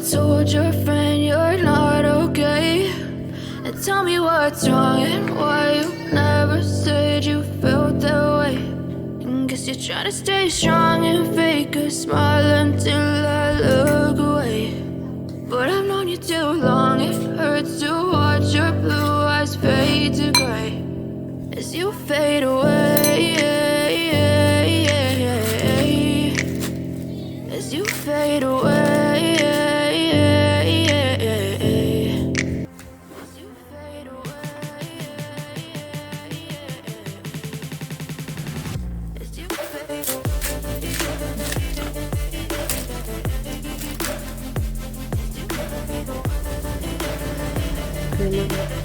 told your friend you're not okay? And tell me what's wrong and why you never said you felt that way. And guess you're trying to stay strong and fake a smile until I look away. But I've known you too long, it hurts to watch your blue eyes fade to gray as you fade away, as you fade away. Enak.